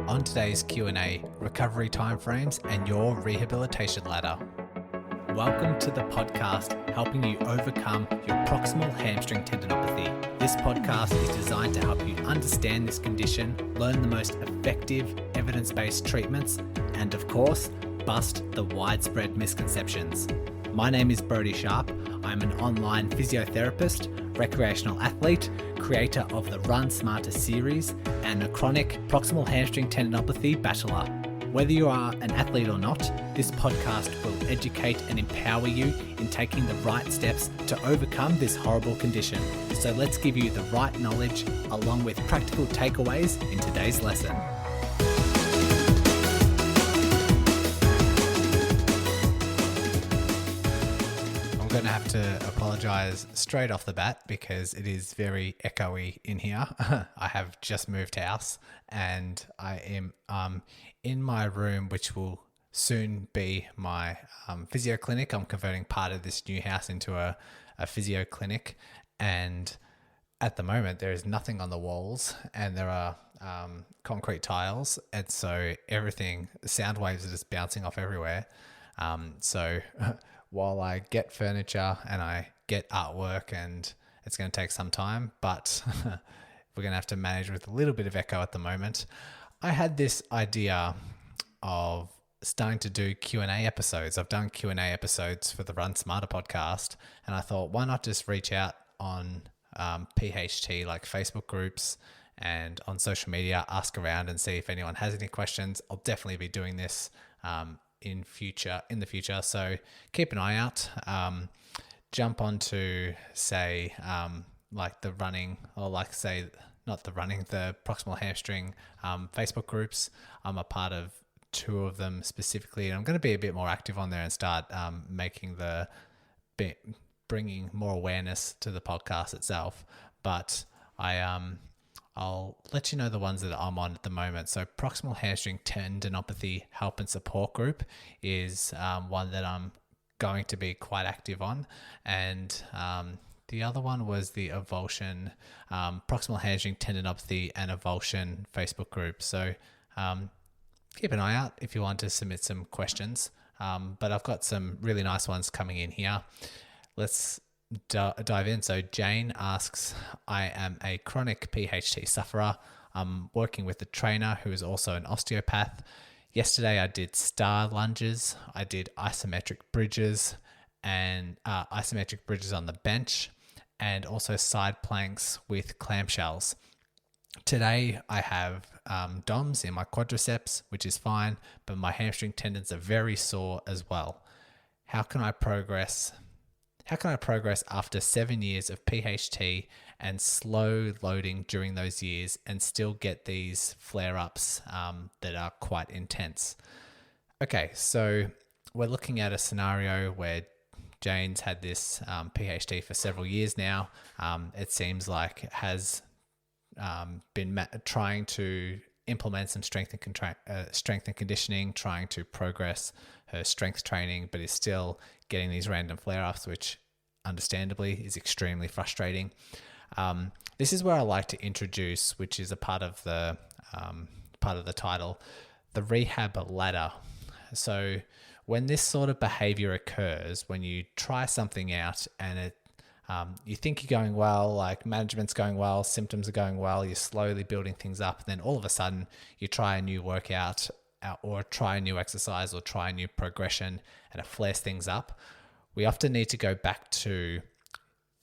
On today's Q&A, recovery timeframes and your rehabilitation ladder. Welcome to the podcast helping you overcome your proximal hamstring tendinopathy. This podcast is designed to help you understand this condition, learn the most effective evidence-based treatments, and of course, bust the widespread misconceptions. My name is Brodie Sharp. I'm an online physiotherapist, recreational athlete, creator of the Run Smarter series, and a chronic proximal hamstring tendinopathy battler. Whether you are an athlete or not, this podcast will educate and empower you in taking the right steps to overcome this horrible condition. So let's give you the right knowledge along with practical takeaways in today's lesson. I'm going to have to apologize straight off the bat because it is very echoey in here. I have just moved house and I am in my room, which will soon be my physio clinic. I'm converting part of this new house into a physio clinic, and at the moment there is nothing on the walls and there are concrete tiles, and so everything, sound waves are just bouncing off everywhere. So while I get furniture and I get artwork, and it's going to take some time, but we're going to have to manage with a little bit of echo at the moment. I had this idea of starting to do Q&A episodes. I've done Q&A episodes for the Run Smarter podcast, and I thought, why not just reach out on PHT, like Facebook groups and on social media, ask around and see if anyone has any questions. I'll definitely be doing this in the future. So keep an eye out. Jump onto the proximal hamstring Facebook groups. I'm a part of two of them specifically, and I'm going to be a bit more active on there and start bringing more awareness to the podcast itself. But I'll let you know the ones that I'm on at the moment. So Proximal Hamstring Tendinopathy Help and Support Group is one that I'm going to be quite active on. And the other one was the Avulsion, Proximal Hamstring Tendinopathy and Avulsion Facebook group. So keep an eye out if you want to submit some questions. But I've got some really nice ones coming in here. Let's dive in. So Jane asks, I am a chronic PHT sufferer. I'm working with a trainer who is also an osteopath. Yesterday I did star lunges, I did isometric bridges and isometric bridges on the bench, and also side planks with clamshells. Today I have DOMS in my quadriceps, which is fine, but my hamstring tendons are very sore as well. How can I progress after 7 years of PHT and slow loading during those years and still get these flare-ups that are quite intense? Okay, so we're looking at a scenario where Jane's had this PHT for several years now. It seems like it has been trying to implement some strength and conditioning, trying to progress her strength training, but is still getting these random flare-ups, which understandably is extremely frustrating. This is where I like to introduce, which is a part of the title, the rehab ladder. So when this sort of behavior occurs, when you try something out and you think you're going well, like management's going well, symptoms are going well, you're slowly building things up, and then all of a sudden you try a new workout or try a new exercise or try a new progression and it flares things up. We often need to go back to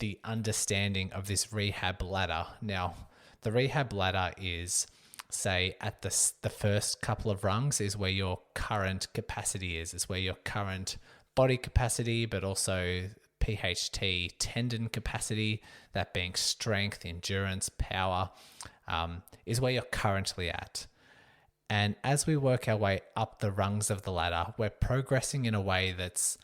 the understanding of this rehab ladder. Now, the rehab ladder is, say, at the first couple of rungs is where your current capacity is where your current body capacity, but also PHT tendon capacity, that being strength, endurance, power, is where you're currently at. And as we work our way up the rungs of the ladder, we're progressing in a way that's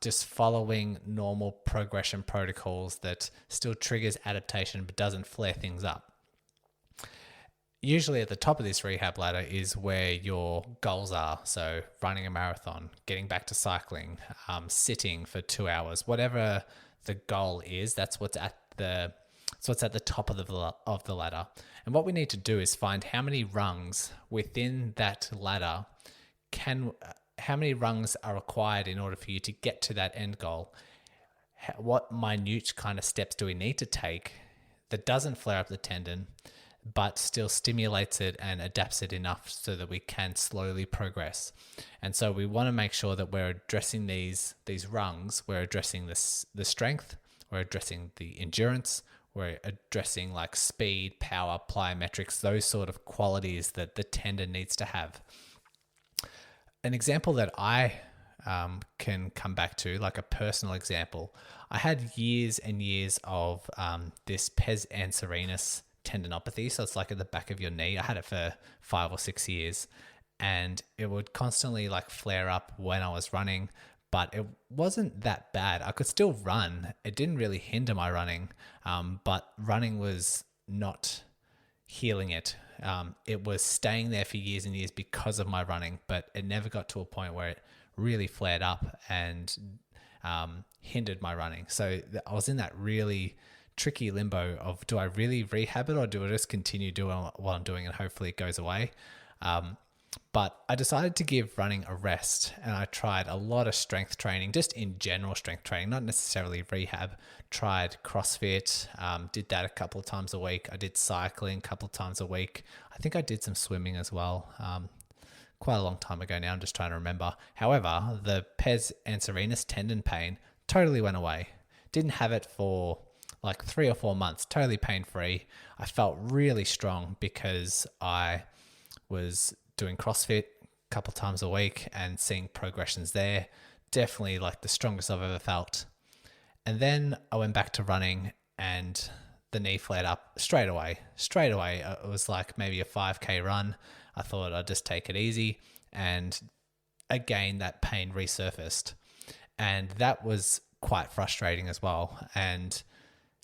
just following normal progression protocols that still triggers adaptation but doesn't flare things up. Usually at the top of this rehab ladder is where your goals are. So running a marathon, getting back to cycling, sitting for 2 hours, whatever the goal is, that's what's at the So it's at the top of the ladder. And what we need to do is find how many rungs within that ladder how many rungs are required in order for you to get to that end goal. What minute kind of steps do we need to take that doesn't flare up the tendon, but still stimulates it and adapts it enough so that we can slowly progress. And so we want to make sure that we're addressing these rungs. We're addressing the strength, we're addressing the endurance, we're addressing like speed, power, plyometrics, those sort of qualities that the tendon needs to have. An example that I can come back to, like a personal example, I had years and years of this pes anserinus tendinopathy. So it's like at the back of your knee. I had it for 5 or 6 years, and it would constantly like flare up when I was running, but it wasn't that bad. I could still run. It didn't really hinder my running, but running was not healing it. It was staying there for years and years because of my running, but it never got to a point where it really flared up and hindered my running. So I was in that really tricky limbo of, do I really rehab it, or do I just continue doing what I'm doing and hopefully it goes away? But I decided to give running a rest, and I tried a lot of strength training, just in general strength training, not necessarily rehab. Tried CrossFit, did that a couple of times a week. I did cycling a couple of times a week. I think I did some swimming as well. Quite a long time ago now, I'm just trying to remember. However, the pes anserinus tendon pain totally went away. Didn't have it for like 3 or 4 months, totally pain-free. I felt really strong because I was doing CrossFit a couple times a week and seeing progressions there. Definitely like the strongest I've ever felt. And then I went back to running and the knee flared up straight away. It was like maybe a 5K run. I thought I'd just take it easy. And again, that pain resurfaced. And that was quite frustrating as well. And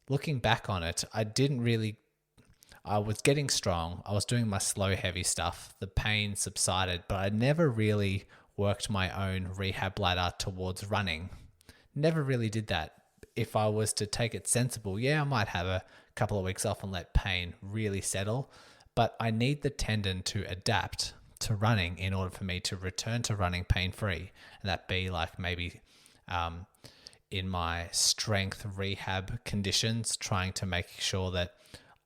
looking back on it, I was getting strong. I was doing my slow, heavy stuff. The pain subsided, but I never really worked my own rehab ladder towards running. Never really did that. If I was to take it sensible, I might have a couple of weeks off and let pain really settle, but I need the tendon to adapt to running in order for me to return to running pain-free. And that be like maybe in my strength rehab conditions, trying to make sure that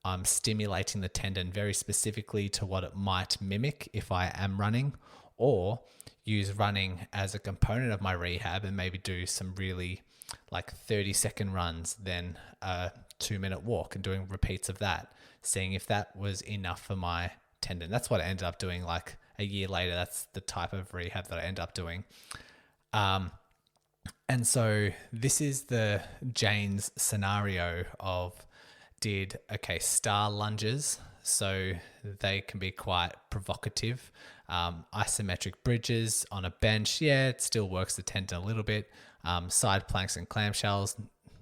I'm stimulating the tendon very specifically to what it might mimic if I am running, or use running as a component of my rehab and maybe do some really like 30-second runs, then a 2-minute walk and doing repeats of that, seeing if that was enough for my tendon. That's what I ended up doing like a year later. That's the type of rehab that I ended up doing. And so this is the Jane's scenario of star lunges. So they can be quite provocative. Isometric bridges on a bench, it still works the tendon a little bit. Side planks and clamshells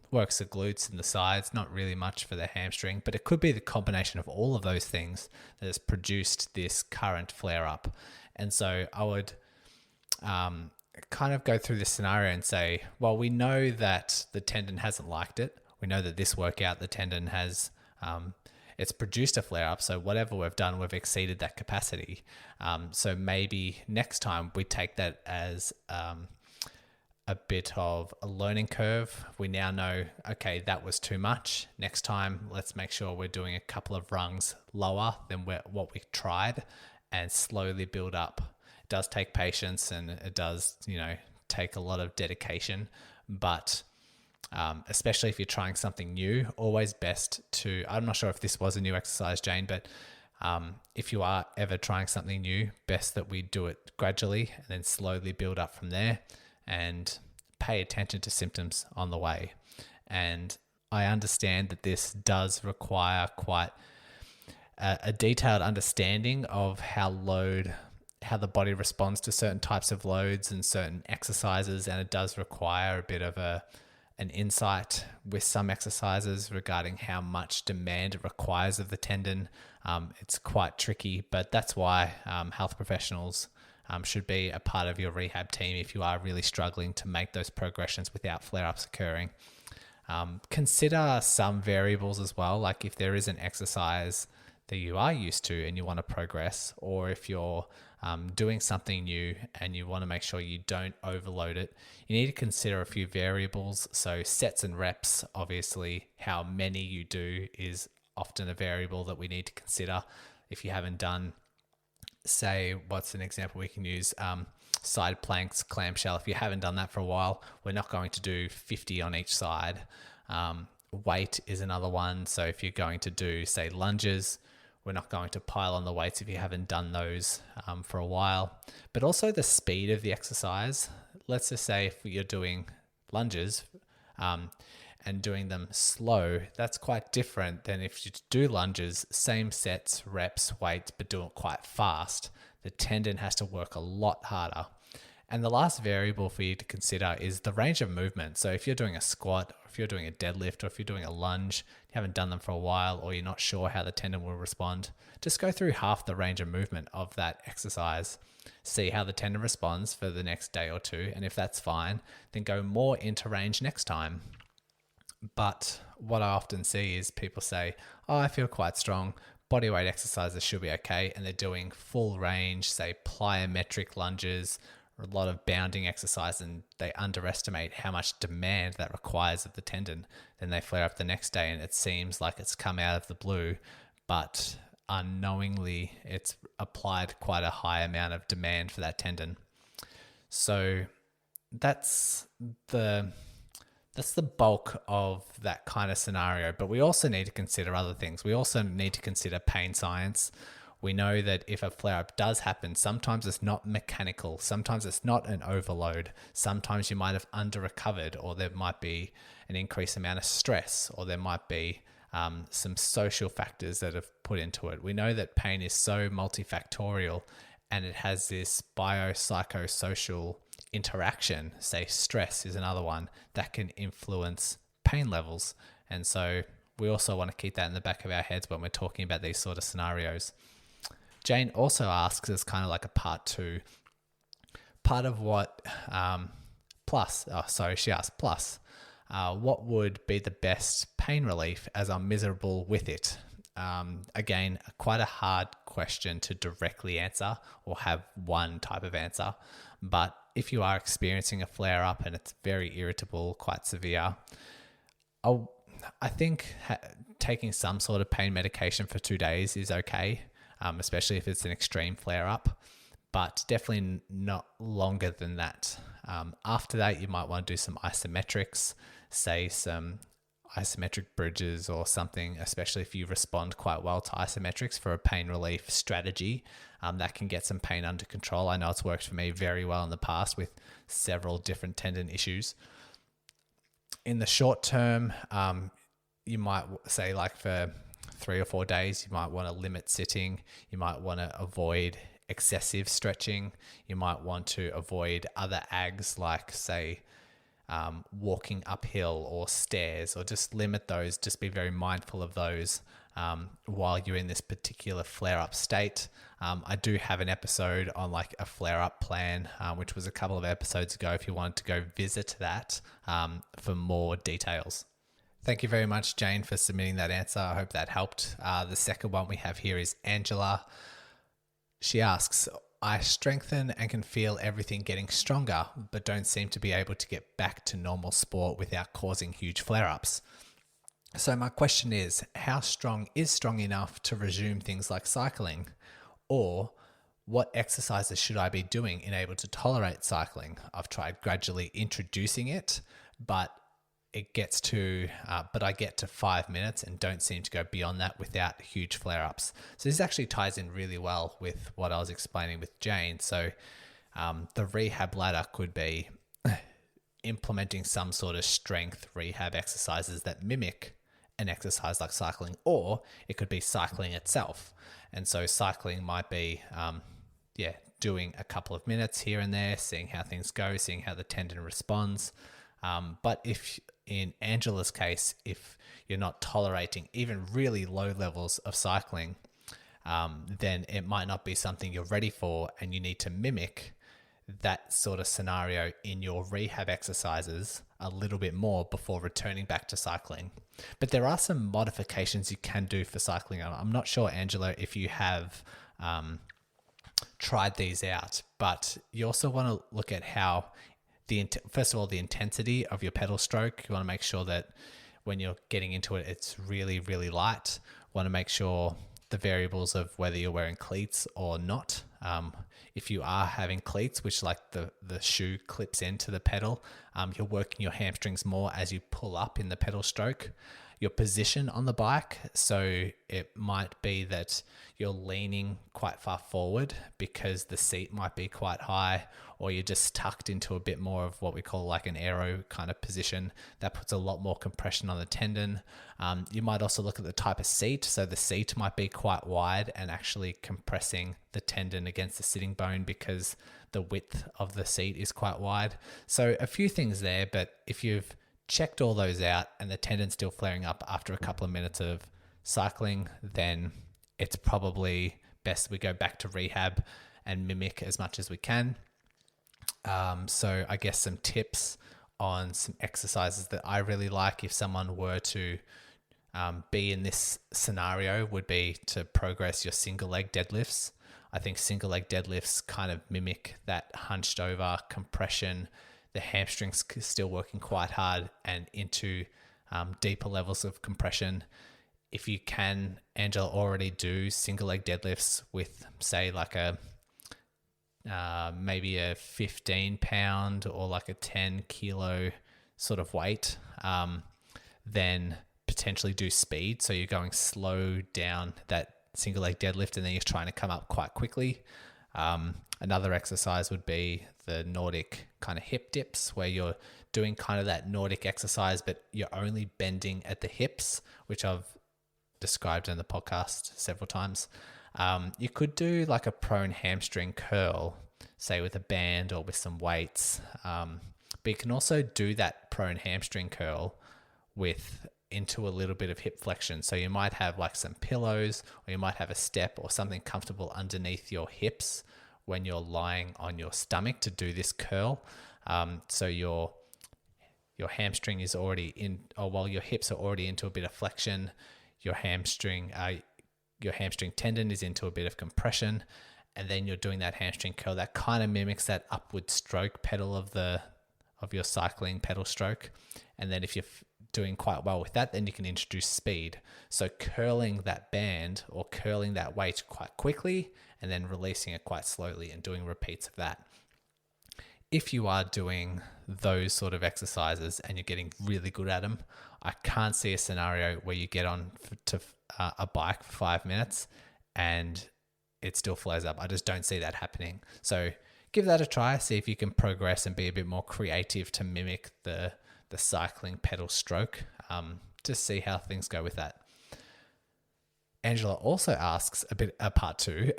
works the glutes and the sides, not really much for the hamstring, but it could be the combination of all of those things that has produced this current flare up. And so I would kind of go through this scenario and say, well, we know that the tendon hasn't liked it. We know that this workout, the tendon has, it's produced a flare up. So whatever we've done, we've exceeded that capacity. So maybe next time we take that as a bit of a learning curve. We now know, okay, that was too much. Next time, let's make sure we're doing a couple of rungs lower than what we tried, and slowly build up. It does take patience, and it does, take a lot of dedication, but especially if you're trying something new, always best to, I'm not sure if this was a new exercise, Jane, but if you are ever trying something new, best that we do it gradually and then slowly build up from there, and pay attention to symptoms on the way. And I understand that this does require quite a detailed understanding of how the body responds to certain types of loads and certain exercises, and it does require a bit of an insight with some exercises regarding how much demand it requires of the tendon. It's quite tricky, but that's why health professionals should be a part of your rehab team if you are really struggling to make those progressions without flare-ups occurring. Consider some variables as well, like if there is an exercise that you are used to and you want to progress, or if you're doing something new and you want to make sure you don't overload it, you need to consider a few variables. So sets and reps, obviously, how many you do is often a variable that we need to consider. If you haven't done, say, what's an example we can use? Side planks, clamshell. If you haven't done that for a while, we're not going to do 50 on each side. Weight is another one. So if you're going to do, say, lunges, we're not going to pile on the weights if you haven't done those for a while. But also the speed of the exercise. Let's just say if you're doing lunges and doing them slow, that's quite different than if you do lunges, same sets, reps, weights, but do it quite fast. The tendon has to work a lot harder. And the last variable for you to consider is the range of movement. So if you're doing a squat, or if you're doing a deadlift, or if you're doing a lunge, you haven't done them for a while, or you're not sure how the tendon will respond, just go through half the range of movement of that exercise. See how the tendon responds for the next day or two. And if that's fine, then go more into range next time. But what I often see is people say, oh, I feel quite strong. Body weight exercises should be okay. And they're doing full range, say plyometric lunges, or a lot of bounding exercise, and they underestimate how much demand that requires of the tendon. Then they flare up the next day and it seems like it's come out of the blue, but unknowingly it's applied quite a high amount of demand for that tendon. So that's the bulk of that kind of scenario. But we also need to consider other things. We also need to consider pain science. We know that if a flare-up does happen, sometimes it's not mechanical. Sometimes it's not an overload. Sometimes you might have under-recovered, or there might be an increased amount of stress, or there might be some social factors that have put into it. We know that pain is so multifactorial, and it has this biopsychosocial interaction. Say stress is another one that can influence pain levels. And so we also want to keep that in the back of our heads when we're talking about these sort of scenarios. Jane also asks, as kind of like a part two, part of what, she asked, what would be the best pain relief as I'm miserable with it? Again, quite a hard question to directly answer or have one type of answer. But if you are experiencing a flare up and it's very irritable, quite severe, I think taking some sort of pain medication for 2 days is okay, especially if it's an extreme flare up, but definitely not longer than that. After that, you might want to do some isometrics, say some isometric bridges or something, especially if you respond quite well to isometrics for a pain relief strategy. That can get some pain under control. I know it's worked for me very well in the past with several different tendon issues. In the short term, you might say, like, for 3 or 4 days, you might want to limit sitting. You might want to avoid excessive stretching. You might want to avoid other ags, like, say, walking uphill or stairs, or just limit those. Just be very mindful of those while you're in this particular flare-up state. I do have an episode on like a flare-up plan, which was a couple of episodes ago, if you wanted to go visit that for more details. Thank you very much, Jane, for submitting that answer. I hope that helped. The second one we have here is Angela. She asks, I strengthen and can feel everything getting stronger, but don't seem to be able to get back to normal sport without causing huge flare-ups. So my question is, how strong is strong enough to resume things like cycling? Or what exercises should I be doing in able to tolerate cycling? I've tried gradually introducing it, but I get to 5 minutes and don't seem to go beyond that without huge flare-ups. So this actually ties in really well with what I was explaining with Jane. So the rehab ladder could be implementing some sort of strength rehab exercises that mimic an exercise like cycling, or it could be cycling itself. And so cycling might be, doing a couple of minutes here and there, seeing how things go, seeing how the tendon responds. But if in Angela's case, if you're not tolerating even really low levels of cycling, then it might not be something you're ready for, and you need to mimic that sort of scenario in your rehab exercises a little bit more before returning back to cycling. But there are some modifications you can do for cycling. I'm not sure, Angela, if you have tried these out, but you also want to look at how first of all, the intensity of your pedal stroke. You want to make sure that when you're getting into it, it's really, really light. You want to make sure the variables of whether you're wearing cleats or not. If you are having cleats, which like the shoe clips into the pedal, you're working your hamstrings more as you pull up in the pedal stroke. Your position on the bike, so it might be that you're leaning quite far forward because the seat might be quite high, or you're just tucked into a bit more of what we call like an aero kind of position. That puts a lot more compression on the tendon. You might also look at the type of seat, so the seat might be quite wide and actually compressing the tendon against the sitting bone because the width of the seat is quite wide. So a few things there, but if you've checked all those out and the tendon's still flaring up after a couple of minutes of cycling, then it's probably best we go back to rehab and mimic as much as we can. So I guess some tips on some exercises that I really like if someone were to be in this scenario would be to progress your single leg deadlifts. I think single leg deadlifts kind of mimic that hunched over compression. The hamstrings still working quite hard and into deeper levels of compression. If you can, Angela, already do single leg deadlifts with, say, like a maybe a 15 pound or like a 10 kilo sort of weight, then potentially do speed. So you're going slow down that single leg deadlift and then you're trying to come up quite quickly. Another exercise would be the Nordic kind of hip dips, where you're doing kind of that Nordic exercise, but you're only bending at the hips, which I've described in the podcast several times. You could do like a prone hamstring curl, say with a band or with some weights. But you can also do that prone hamstring curl into a little bit of hip flexion. So you might have like some pillows, or you might have a step or something comfortable underneath your hips when you're lying on your stomach to do this curl. So your hamstring is already in, or while your hips are already into a bit of flexion, your hamstring tendon is into a bit of compression, and then you're doing that hamstring curl that kind of mimics that upward stroke pedal of your cycling pedal stroke. And then if you're doing quite well with that, then you can introduce speed. So curling that band or curling that weight quite quickly and then releasing it quite slowly and doing repeats of that. If you are doing those sort of exercises and you're getting really good at them, I can't see a scenario where you get on to a bike for 5 minutes and it still flares up. I just don't see that happening. So give that a try. See if you can progress and be a bit more creative to mimic the cycling pedal stroke. Just see how things go with that. Angela also asks a part two.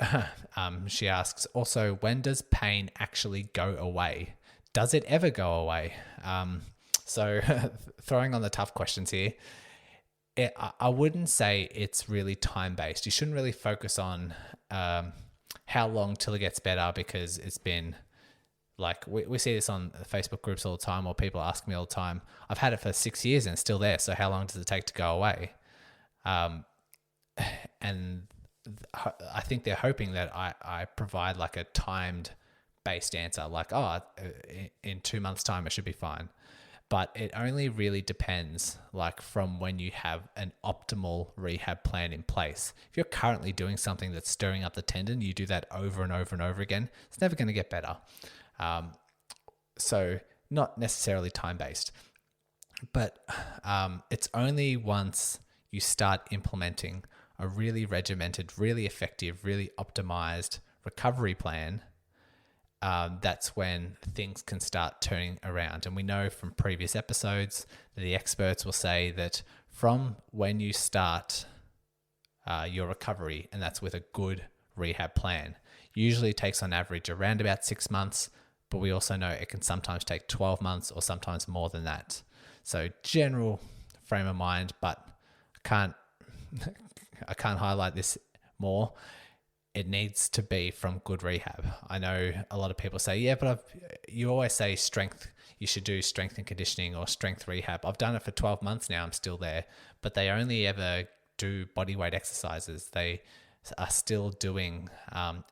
She asks also, when does pain actually go away? Does it ever go away? So throwing on the tough questions here, I wouldn't say it's really time-based. You shouldn't really focus on how long till it gets better, because it's been like, we see this on Facebook groups all the time, or people ask me all the time, I've had it for 6 years and it's still there, so how long does it take to go away? And I think they're hoping that I provide like a timed based answer, like, in 2 months time it should be fine. But it only really depends like from when you have an optimal rehab plan in place. If you're currently doing something that's stirring up the tendon, you do that over and over and over again, it's never going to get better. So not necessarily time-based, but it's only once you start implementing a really regimented, really effective, really optimized recovery plan, that's when things can start turning around. And we know from previous episodes that the experts will say that from when you start your recovery, and that's with a good rehab plan, usually takes on average around about 6 months, but we also know it can sometimes take 12 months or sometimes more than that. So general frame of mind, but I can't highlight this more. it needs to be from good rehab. I know a lot of people say, yeah, but you always say strength, you should do strength and conditioning or strength rehab. I've done it for 12 months now, I'm still there, but they only ever do body weight exercises. They are still doing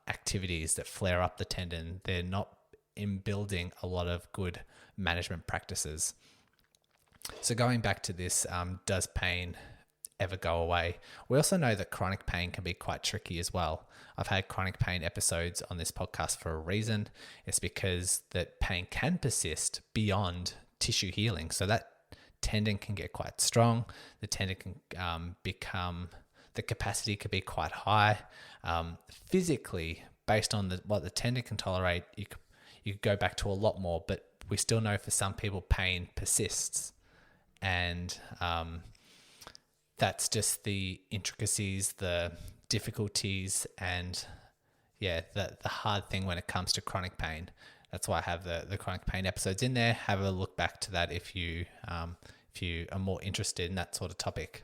activities that flare up the tendon. They're not in building a lot of good management practices. So going back to this, does pain ever go away? We also know that chronic pain can be quite tricky as well. I've had chronic pain episodes on this podcast for a reason. It's because that pain can persist beyond tissue healing. So that tendon can get quite strong. The tendon can the capacity could be quite high. Physically, based on what the tendon can tolerate, you could go back to a lot more, but we still know for some people pain persists. And that's just the intricacies, the difficulties, and the hard thing when it comes to chronic pain. That's why I have the chronic pain episodes in there. Have a look back to that if you are more interested in that sort of topic.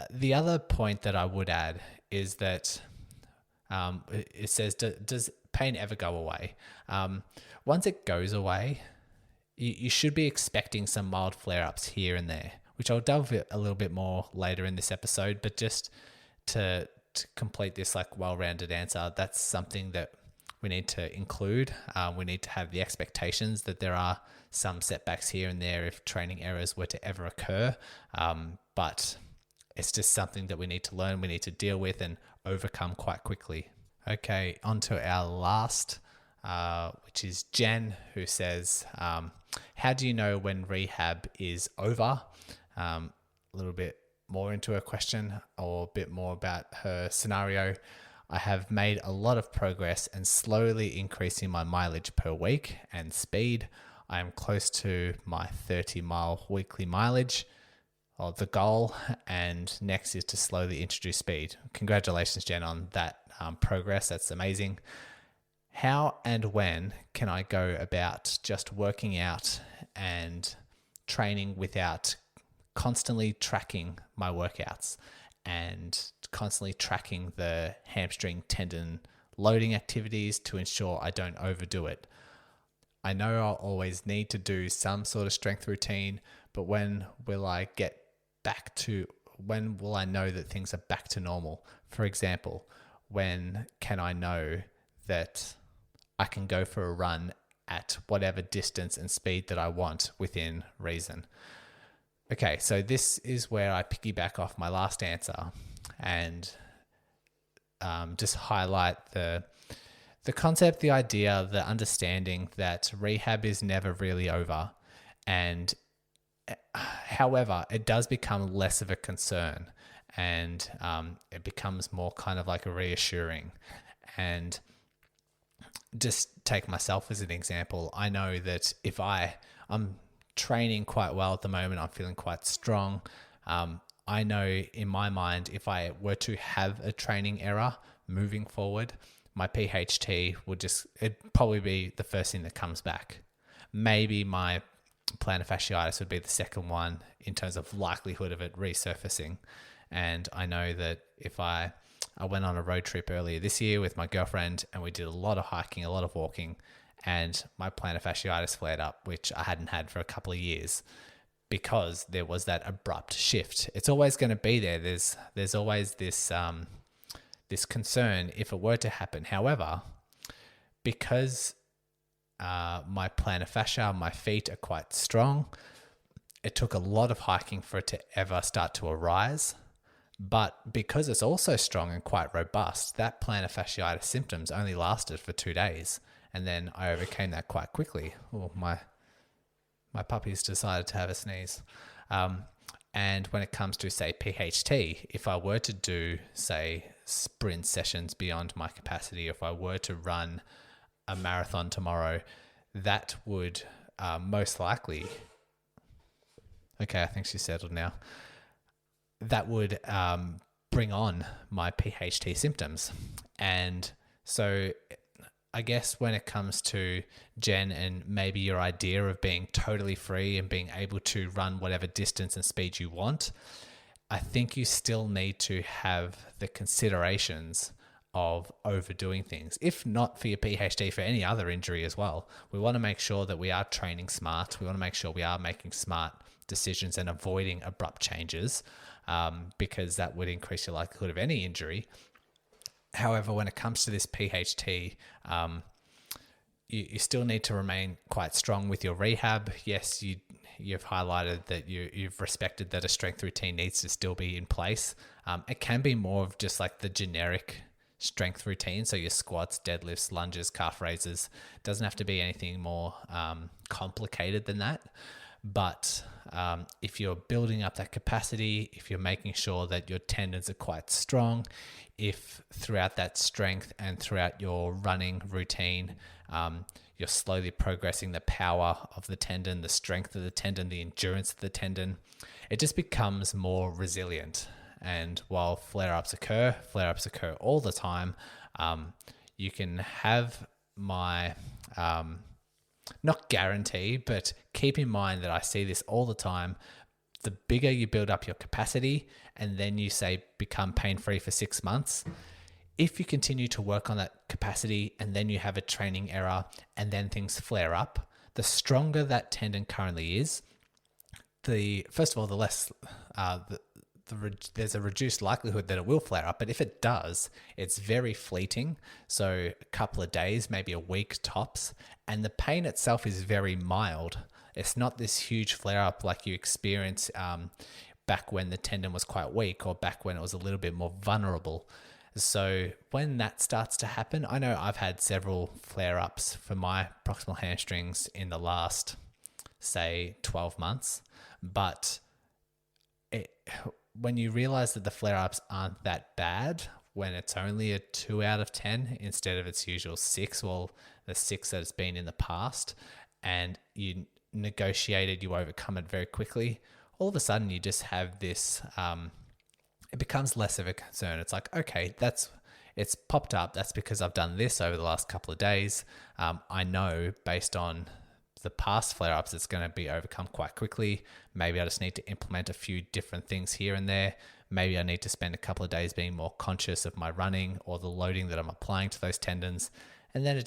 The other point that I would add is that it says, does pain ever go away? Once it goes away, you should be expecting some mild flare-ups here and there, which I'll delve a little bit more later in this episode, but just to complete this like well-rounded answer, that's something that we need to include. We need to have the expectations that there are some setbacks here and there if training errors were to ever occur, but it's just something that we need to learn, we need to deal with and overcome quite quickly. Okay, on to our last, which is Jen, who says, how do you know when rehab is over? A little bit more into her question, or a bit more about her scenario. I have made a lot of progress and slowly increasing my mileage per week and speed. I am close to my 30-mile weekly mileage, or the goal, and next is to slowly introduce speed. Congratulations, Jen, on that progress. That's amazing. How and when can I go about just working out and training without constantly tracking my workouts and constantly tracking the hamstring tendon loading activities to ensure I don't overdo it? I know I'll always need to do some sort of strength routine, but when will I know that things are back to normal? For example, when can I know that I can go for a run at whatever distance and speed that I want within reason? Okay, so this is where I piggyback off my last answer and just highlight the concept, the idea, the understanding that rehab is never really over. And however, it does become less of a concern, and it becomes more kind of like a reassuring. And just take myself as an example. I know that if I'm training quite well at the moment, I'm feeling quite strong. I know in my mind, if I were to have a training error moving forward, my PHT it'd probably be the first thing that comes back. Maybe my plantar fasciitis would be the second one in terms of likelihood of it resurfacing. And I know that if I went on a road trip earlier this year with my girlfriend and we did a lot of hiking, a lot of walking, and my plantar fasciitis flared up, which I hadn't had for a couple of years, because there was that abrupt shift. It's always going to be there. There's always this concern if it were to happen. However, because my plantar fascia, my feet are quite strong, it took a lot of hiking for it to ever start to arise. But because it's also strong and quite robust, that plantar fasciitis symptoms only lasted for 2 days. And then I overcame that quite quickly. Oh, my puppy's decided to have a sneeze. And when it comes to, say, PHT, if I were to do, say, sprint sessions beyond my capacity, if I were to run a marathon tomorrow, that would most likely... Okay, I think she's settled now. That would bring on my PHT symptoms. And so I guess when it comes to Jen and maybe your idea of being totally free and being able to run whatever distance and speed you want, I think you still need to have the considerations of overdoing things. If not for your PHT, for any other injury as well, we want to make sure that we are training smart. We want to make sure we are making smart decisions and avoiding abrupt changes, because that would increase your likelihood of any injury. However, when it comes to this PHT, you still need to remain quite strong with your rehab. Yes, you've highlighted that you've respected that a strength routine needs to still be in place. It can be more of just like the generic strength routine. So your squats, deadlifts, lunges, calf raises. It doesn't have to be anything more complicated than that. But if you're building up that capacity, if you're making sure that your tendons are quite strong, if throughout that strength and throughout your running routine, you're slowly progressing the power of the tendon, the strength of the tendon, the endurance of the tendon, it just becomes more resilient. And while flare-ups occur all the time, you can have my... not guarantee, but keep in mind that I see this all the time. The bigger you build up your capacity and then you say become pain-free for 6 months, if you continue to work on that capacity and then you have a training error and then things flare up, the stronger that tendon currently is, first of all, the less there's a reduced likelihood that it will flare up. But if it does, it's very fleeting. So a couple of days, maybe a week tops. And the pain itself is very mild. It's not this huge flare up like you experience back when the tendon was quite weak or back when it was a little bit more vulnerable. So when that starts to happen, I know I've had several flare ups for my proximal hamstrings in the last, say, 12 months. But when you realize that the flare-ups aren't that bad, when it's only a 2 out of 10 instead of its usual 6, well, the 6 that it's been in the past, and you negotiated, you overcome it very quickly, all of a sudden you just have this, it becomes less of a concern. It's like, okay, it's popped up. That's because I've done this over the last couple of days. I know based on the past flare-ups, it's going to be overcome quite quickly. Maybe I just need to implement a few different things here and there. Maybe I need to spend a couple of days being more conscious of my running or the loading that I'm applying to those tendons. And then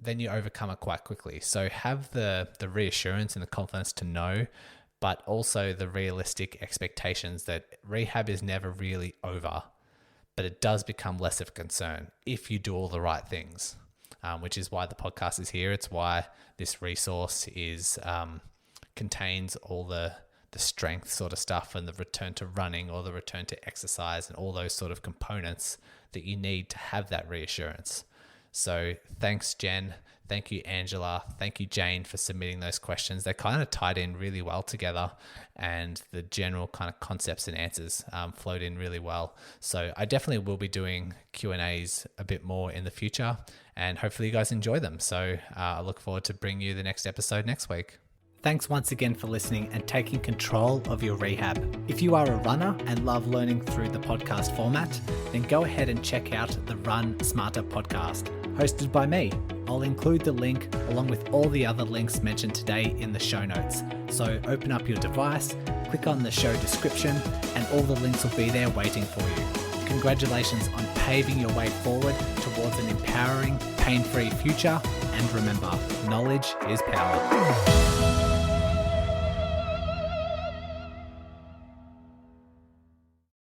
then you overcome it quite quickly. So have the reassurance and the confidence to know, but also the realistic expectations that rehab is never really over, but it does become less of a concern if you do all the right things. Which is why the podcast is here. It's why this resource contains all the strength sort of stuff and the return to running or the return to exercise and all those sort of components that you need to have that reassurance. So thanks, Jen. Thank you, Angela. Thank you, Jane, for submitting those questions. They kind of tied in really well together, and the general kind of concepts and answers flowed in really well. So I definitely will be doing Q&As a bit more in the future, and hopefully you guys enjoy them. So I look forward to bringing you the next episode next week. Thanks once again for listening and taking control of your rehab. If you are a runner and love learning through the podcast format, then go ahead and check out the Run Smarter podcast, hosted by me. I'll include the link along with all the other links mentioned today in the show notes. So open up your device, click on the show description, and all the links will be there waiting for you. Congratulations on paving your way forward towards an empowering, pain-free future. And remember, knowledge is power.